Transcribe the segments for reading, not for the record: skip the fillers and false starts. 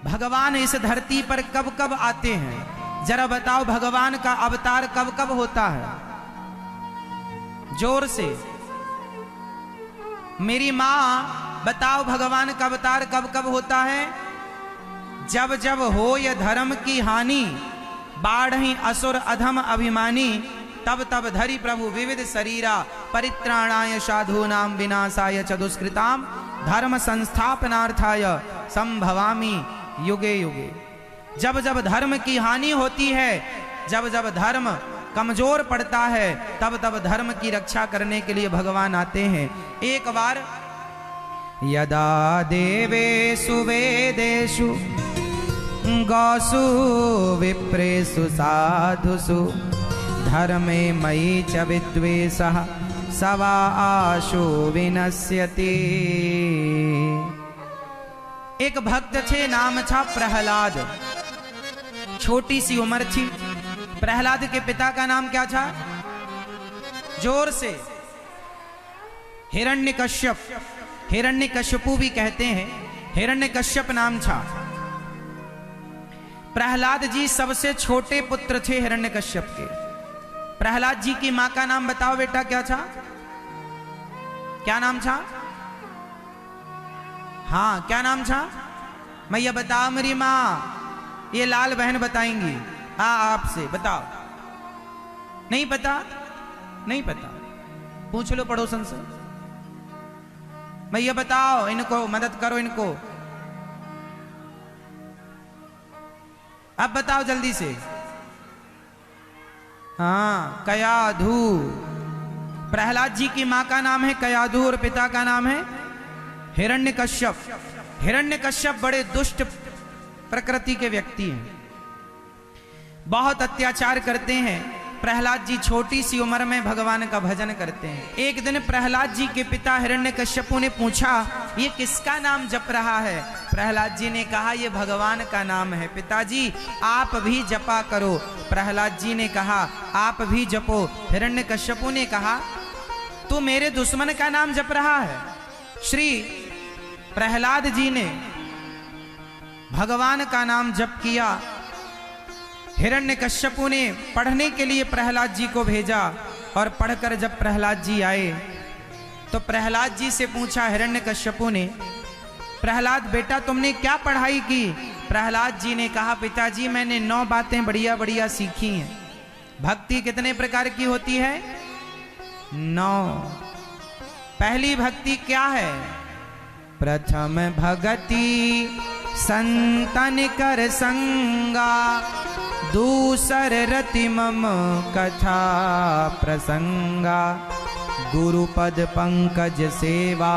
भगवान इस धरती पर कब कब आते हैं, जरा बताओ भगवान का अवतार कब कब होता है? जोर से मेरी मां बताओ, भगवान का अवतार कब कब होता है? जब जब हो ये धर्म की हानि, बाढ़ी असुर अधम अभिमानी, तब तब धरि प्रभु विविध शरीरा, परित्राणाय साधूनां विनाशाय च दुष्कृताम, धर्म संस्थापनार्थाय संभवामि युगे युगे। जब जब धर्म की हानि होती है, जब जब धर्म कमजोर पड़ता है, तब तब धर्म की रक्षा करने के लिए भगवान आते हैं। एक बार यदा देवेषु वेदेषु गौसु विप्रेषु साधुषु, धर्मे मयि च विद्वेषः सवा आशु विनश्यति। एक भक्त छे, नाम था प्रहलाद। छोटी सी उम्र थी। प्रहलाद के पिता का नाम क्या था? जोर से हिरण्यकश्यप, हिरण्यकश्यपु भी कहते हैं, हिरण्यकश्यप नाम था। प्रहलाद जी सबसे छोटे पुत्र थे हिरण्यकश्यप के। प्रहलाद जी की मां का नाम बताओ बेटा, क्या था? क्या नाम था? हाँ, क्या नाम था? मैया बताओ मेरी मां। ये लाल बहन बताएंगी। आपसे बताओ। नहीं पता? नहीं पता, पूछ लो पड़ोसन से। मैया बताओ, इनको मदद करो इनको। अब बताओ जल्दी से। हाँ, कयाधु। प्रहलाद जी की मां का नाम है कयाधु और पिता का नाम है हिरण्यकश्यप। हिरण्यकश्यप बड़े दुष्ट प्रकृति के व्यक्ति हैं, बहुत अत्याचार करते हैं। प्रहलाद जी छोटी सी उम्र में भगवान का भजन करते हैं। एक दिन प्रहलाद जी के पिता हिरण्यकश्यपु ने पूछा, ये किसका नाम जप रहा है? प्रहलाद जी ने कहा, ये भगवान का नाम है। पिताजी आप भी जपा करो। प्रहलाद जी ने कहा, आप भी जपो। हिरण्यकश्यपु ने कहा, तू मेरे दुश्मन का नाम जप रहा है? श्री प्रहलाद जी ने भगवान का नाम जप किया। हिरण्यकश्यपु ने पढ़ने के लिए प्रहलाद जी को भेजा और पढ़कर जब प्रहलाद जी आए तो प्रहलाद जी से पूछा हिरण्यकश्यपु ने, प्रहलाद बेटा तुमने क्या पढ़ाई की? प्रहलाद जी ने कहा, पिताजी मैंने 9 बातें बढ़िया बढ़िया सीखी हैं। भक्ति कितने प्रकार की होती है? 9। पहली भक्ति क्या है? प्रथम भगति संतन कर संगा, दूसर रति मम कथा प्रसंगा, गुरुपद पंकज सेवा,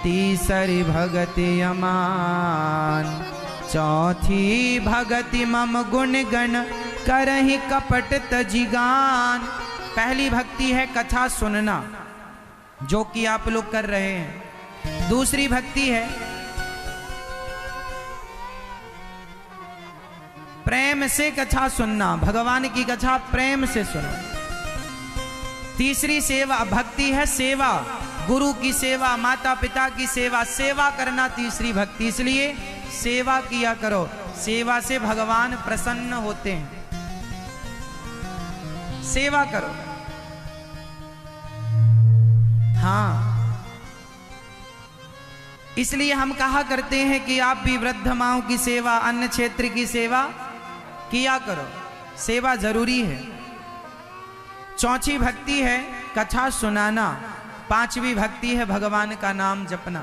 तीसरी भगति अमान, चौथी भगति मम गुण गण करहि कपट तजिगान। पहली भक्ति है कथा सुनना, जो कि आप लोग कर रहे हैं। दूसरी भक्ति है प्रेम से कथा सुनना, भगवान की कथा प्रेम से सुनो। तीसरी सेवा भक्ति है सेवा, गुरु की सेवा, माता पिता की सेवा, सेवा करना तीसरी भक्ति। इसलिए सेवा किया करो, सेवा से भगवान प्रसन्न होते हैं। सेवा करो। हाँ, इसलिए हम कहा करते हैं कि आप भी वृद्ध माओं की सेवा, अन्य क्षेत्र की सेवा किया करो। सेवा जरूरी है। चौथी भक्ति है कथा सुनाना। पांचवी भक्ति है भगवान का नाम जपना।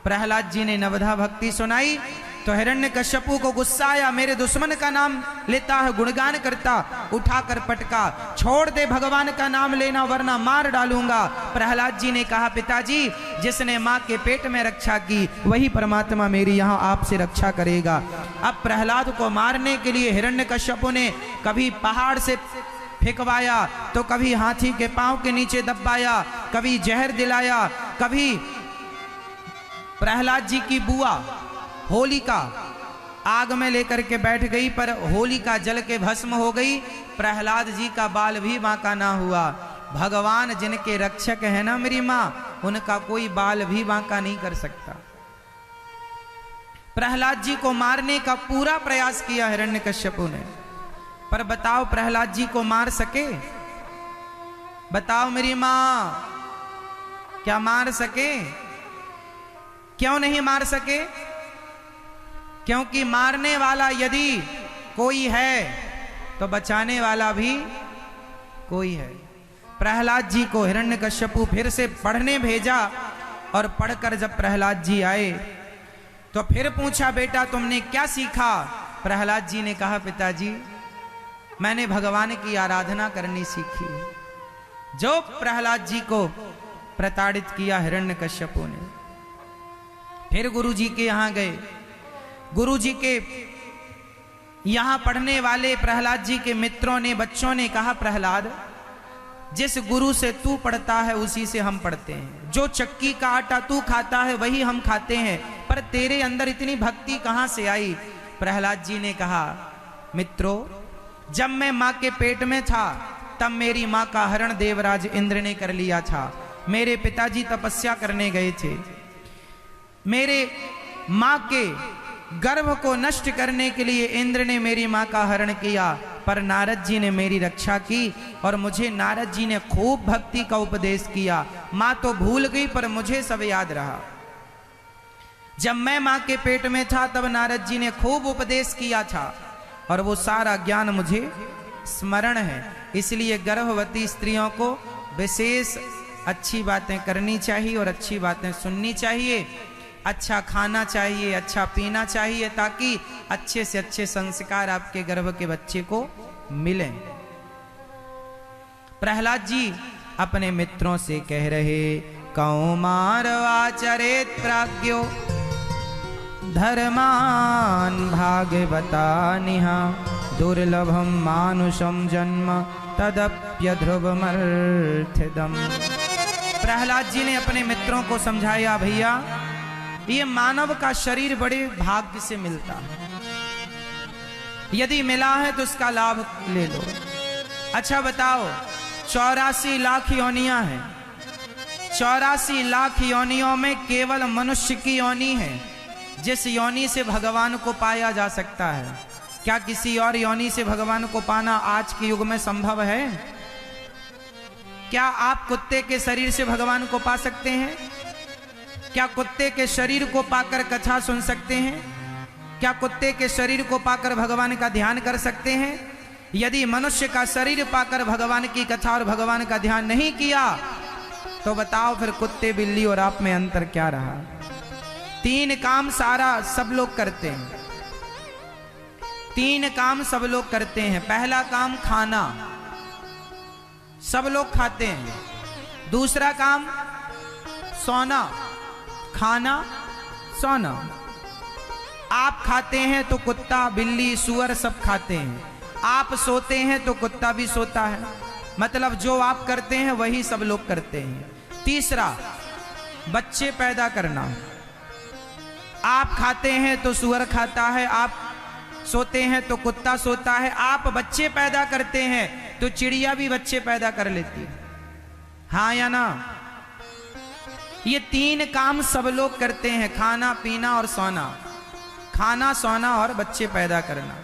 प्रहलाद जी ने नवधा भक्ति सुनाई तो हिरण्यकश्यपु को गुस्सा आया, मेरे दुश्मन का नाम लेता है, गुणगान करता, उठाकर पटका, छोड़ दे भगवान का नाम लेना वरना मार डालूंगा। प्रहलाद जी ने कहा, पिताजी जिसने माँ के पेट में रक्षा की वही परमात्मा मेरी यहाँ आपसे रक्षा करेगा। अब प्रहलाद को मारने के लिए हिरण्यकश्यपु ने कभी पहाड़ से फेंकवाया तो कभी हाथी के पांव के नीचे दबाया, कभी जहर दिलाया, कभी प्रहलाद जी की बुआ होलिका आग में लेकर के बैठ गई पर होलिका जल के भस्म हो गई। प्रहलाद जी का बाल भी बांका ना हुआ। भगवान जिनके रक्षक है ना मेरी माँ, उनका कोई बाल भी बांका नहीं कर सकता। प्रहलाद जी को मारने का पूरा प्रयास किया हिरण्यकश्यपु ने, पर बताओ प्रहलाद जी को मार सके? बताओ मेरी मां, क्या मार सके? क्यों नहीं मार सके? क्योंकि मारने वाला यदि कोई है तो बचाने वाला भी कोई है। प्रहलाद जी को हिरण्यकश्यपु फिर से पढ़ने भेजा, और पढ़कर जब प्रहलाद जी आए तो फिर पूछा, बेटा तुमने क्या सीखा? प्रहलाद जी ने कहा, पिताजी मैंने भगवान की आराधना करनी सीखी है। जो प्रहलाद जी को प्रताड़ित किया हिरण्यकश्यपु ने। फिर गुरु जी के यहां गए। गुरु जी के यहां पढ़ने वाले प्रहलाद जी के मित्रों ने, बच्चों ने कहा, प्रहलाद जिस गुरु से तू पढ़ता है उसी से हम पढ़ते हैं। जो चक्की का आटा तू खाता है वही हम खाते हैं, पर तेरे अंदर इतनी भक्ति कहां से आई? प्रहलाद जी ने कहा, मित्रों जब मैं मां के पेट में था तब मेरी मां का हरण देवराज इंद्र ने कर लिया था। मेरे पिताजी तपस्या करने गए थे, मेरे मां के गर्भ को नष्ट करने के लिए इंद्र ने मेरी मां का हरण किया, पर नारद जी ने मेरी रक्षा की और मुझे नारद जी ने खूब भक्ति का उपदेश किया। मां तो भूल गई पर मुझे सब याद रहा। जब मैं मां के पेट में था तब नारद जी ने खूब उपदेश किया था और वो सारा ज्ञान मुझे स्मरण है। इसलिए गर्भवती स्त्रियों को विशेष अच्छी बातें करनी चाहिए और अच्छी बातें सुननी चाहिए, अच्छा खाना चाहिए, अच्छा पीना चाहिए, ताकि अच्छे से अच्छे संस्कार आपके गर्भ के बच्चे को मिलें। प्रहलाद जी अपने मित्रों से कह रहे, कौमार आचरेत प्राज्ञो धर्मान भागवता निहा दुर्लभम मानुषम जन्म तदप्यध्रुवमर्थदम। प्रहलाद जी ने अपने मित्रों को समझाया, भैया ये मानव का शरीर बड़े भाग्य से मिलता है, यदि मिला है तो उसका लाभ ले लो। अच्छा बताओ, 84 लाख योनियां हैं, 84 लाख योनियों में केवल मनुष्य की योनि है जिस योनि से भगवान को पाया जा सकता है। क्या किसी और योनि से भगवान को पाना आज के युग में संभव है? क्या आप कुत्ते के शरीर से भगवान को पा सकते हैं? क्या कुत्ते के शरीर को पाकर कथा सुन सकते हैं? क्या कुत्ते के शरीर को पाकर भगवान का ध्यान कर सकते हैं? यदि मनुष्य का शरीर पाकर भगवान की कथा और भगवान का ध्यान नहीं किया तो बताओ फिर कुत्ते बिल्ली और आप में अंतर क्या रहा? 3 काम सारा सब लोग करते हैं, 3 काम सब लोग करते हैं। पहला काम खाना, सब लोग खाते हैं। दूसरा काम सोना, खाना सोना। आप खाते हैं तो कुत्ता बिल्ली सूअर सब खाते हैं, आप सोते हैं तो कुत्ता भी सोता है। मतलब जो आप करते हैं वही सब लोग करते हैं। तीसरा, बच्चे पैदा करना। आप खाते हैं तो सूअर खाता है, आप सोते हैं तो कुत्ता सोता है, आप बच्चे पैदा करते हैं तो चिड़िया भी बच्चे पैदा कर लेती है, हाँ या ना? ये 3 काम सब लोग करते हैं, खाना पीना और सोना। खाना, सोना और बच्चे पैदा करना।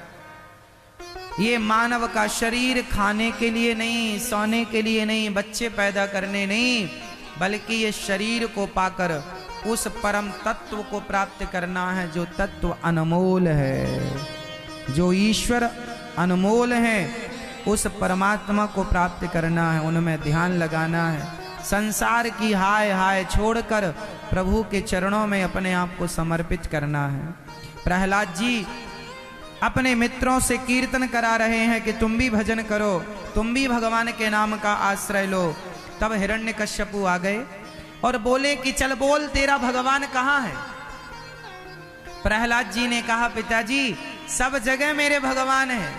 ये मानव का शरीर खाने के लिए नहीं, सोने के लिए नहीं, बच्चे पैदा करने नहीं, बल्कि ये शरीर को पाकर उस परम तत्व को प्राप्त करना है जो तत्व अनमोल है, जो ईश्वर अनमोल है। उस परमात्मा को प्राप्त करना है, उनमें ध्यान लगाना है। संसार की हाय हाय छोड़कर प्रभु के चरणों में अपने आप को समर्पित करना है। प्रहलाद जी अपने मित्रों से कीर्तन करा रहे हैं कि तुम भी भजन करो, तुम भी भगवान के नाम का आश्रय लो। तब हिरण्यकश्यपु आ गए और बोले कि चल बोल, तेरा भगवान कहाँ है? प्रहलाद जी ने कहा, पिताजी सब जगह मेरे भगवान है।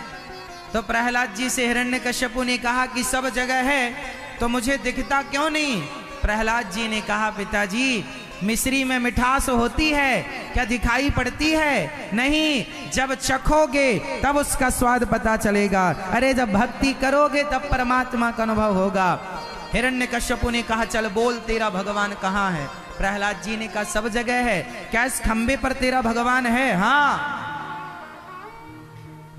तो प्रहलाद जी से हिरण्यकश्यपु ने कहा कि सब जगह है तो मुझे दिखता क्यों नहीं? प्रहलाद जी ने कहा, पिताजी मिश्री में मिठास होती है, क्या दिखाई पड़ती है? नहीं, जब चखोगे तब उसका स्वाद पता चलेगा। अरे जब भक्ति करोगे तब परमात्मा का अनुभव होगा। हिरण्यकश्यपु ने कहा, चल बोल, तेरा भगवान कहाँ है? प्रहलाद जी ने कहा सब जगह है, क्या इस खंबे पर तेरा भगवान है? हाँ।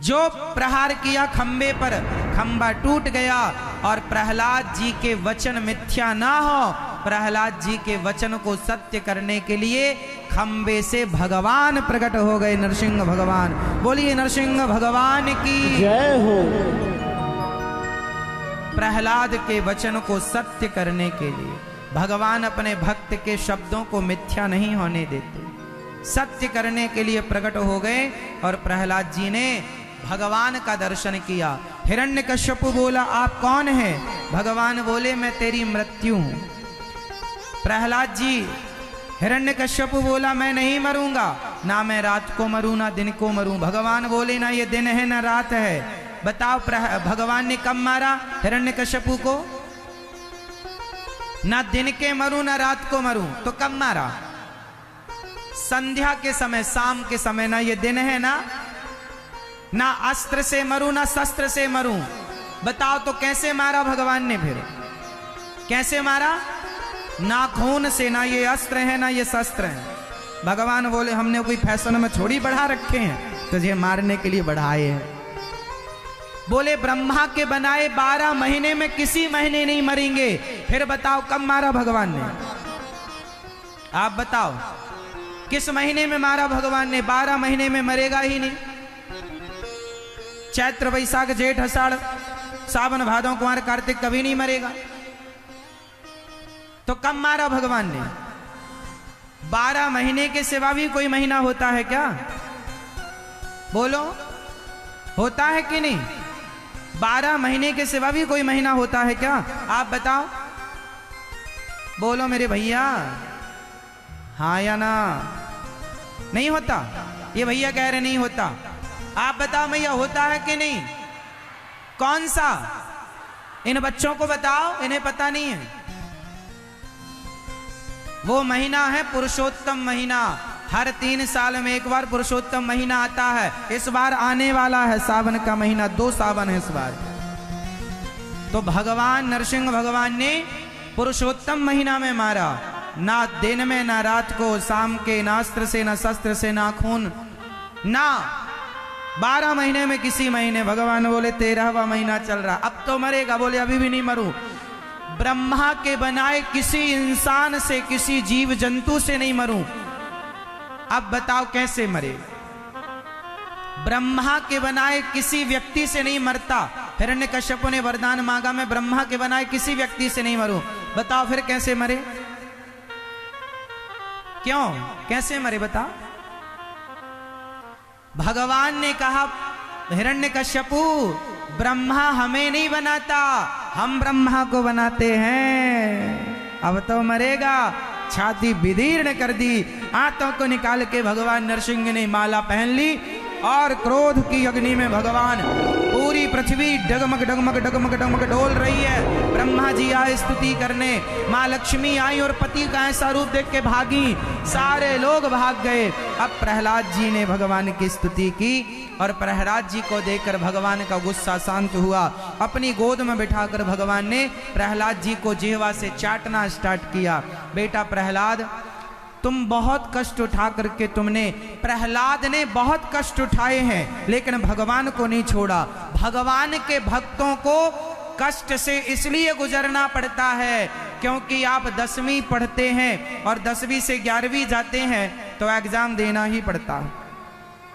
जो प्रहार किया खंबे पर, खंबा टूट गया और प्रहलाद जी के वचन मिथ्या ना हो, प्रहलाद जी के वचन को सत्य करने के लिए खंबे से भगवान प्रकट हो गए, नरसिंह भगवान। बोलिए नरसिंह भगवान की जय हो। प्रहलाद के वचन को सत्य करने के लिए भगवान अपने भक्त के शब्दों को मिथ्या नहीं होने देते, सत्य करने के लिए प्रकट हो गए और प्रहलाद जी ने भगवान का दर्शन किया। हिरण्यकश्यपु बोला आप कौन हैं? भगवान बोले मैं तेरी मृत्यु हूं। प्रहलाद जी, हिरण्यकश्यपु बोला मैं नहीं मरूंगा, ना मैं रात को मरूं ना दिन को मरूं। भगवान बोले ना ये दिन है ना रात है। बताओ भगवान ने कब मारा हिरण्यकश्यपु को? ना दिन के मरूं ना रात को मरूं, तो कब मारा? संध्या के समय, शाम के समय। ना ये दिन है ना अस्त्र से मरूं ना शस्त्र से मरूं। बताओ तो कैसे मारा भगवान ने? फिर कैसे मारा? ना खून से, ना ये अस्त्र है ना ये शस्त्र है। भगवान बोले हमने कोई फैशन में थोड़ी बढ़ा रखे हैं, तुझे मारने के लिए बढ़ाए हैं। बोले ब्रह्मा के बनाए 12 महीने में किसी महीने नहीं मरेंगे। फिर बताओ कब मारा भगवान ने? आप बताओ किस महीने में मारा भगवान ने? 12 महीने में मरेगा ही नहीं। चैत्र वैशाख जेठ आषाढ़ सावन भादों कुमार कार्तिक कभी नहीं मरेगा। तो कब मारा भगवान ने? 12 महीने के सिवा भी कोई महीना होता है क्या? बोलो, होता है कि नहीं? 12 महीने के सिवा भी कोई महीना होता है क्या? आप बताओ, बोलो मेरे भैया, हाँ या ना? नहीं होता। ये भैया कह रहे नहीं होता। आप बताओ भैया होता है कि नहीं? कौन सा? इन बच्चों को बताओ, इन्हें पता नहीं है। वो महीना है पुरुषोत्तम महीना। हर 3 साल में एक बार पुरुषोत्तम महीना आता है। इस बार आने वाला है सावन का महीना, 2 सावन है इस बार। तो भगवान नरसिंह भगवान ने पुरुषोत्तम महीना में मारा। ना दिन में ना रात को, शाम के, ना अस्त्र से ना शस्त्र से, ना खून, ना 12 महीने में किसी महीने। भगवान बोले 13वां महीना चल रहा, अब तो मरेगा। बोले अभी भी नहीं मरूं। ब्रह्मा के बनाए किसी इंसान से, किसी जीव जंतु से नहीं मरूं। अब बताओ कैसे मरे? ब्रह्मा के बनाए किसी व्यक्ति से नहीं मरता। हिरण्यकश्यप ने वरदान मांगा मैं ब्रह्मा के बनाए किसी व्यक्ति से नहीं मरूं। बताओ फिर कैसे मरे? क्यों कैसे मरे बताओ? भगवान ने कहा हिरण्यकश्यपु ब्रह्मा हमें नहीं बनाता, हम ब्रह्मा को बनाते हैं। अब तो मरेगा। छाती विदीर्ण कर दी, आंतों को निकाल के भगवान नरसिंह ने माला पहन ली और क्रोध की अग्नि में भगवान, पूरी पृथ्वी डगमग डगमग डगमग डगमग डोल रही है। ब्रह्मा जी आए स्तुति करने, माँ लक्ष्मी आई और पति का ऐसा रूप देख के भागी, सारे लोग भाग गए। अब प्रहलाद जी ने भगवान की स्तुति की और प्रहलाद जी को देखकर भगवान का गुस्सा शांत हुआ। अपनी गोद में बिठाकर भगवान ने प्रहलाद जी को जिह्वा से चाटना स्टार्ट किया। बेटा प्रहलाद, तुम बहुत कष्ट उठा करके प्रहलाद ने बहुत कष्ट उठाए हैं, लेकिन भगवान को नहीं छोड़ा। भगवान के भक्तों को कष्ट से इसलिए गुजरना पड़ता है क्योंकि आप 10वीं पढ़ते हैं और 10वीं से 11वीं जाते हैं तो एग्जाम देना ही पड़ता है।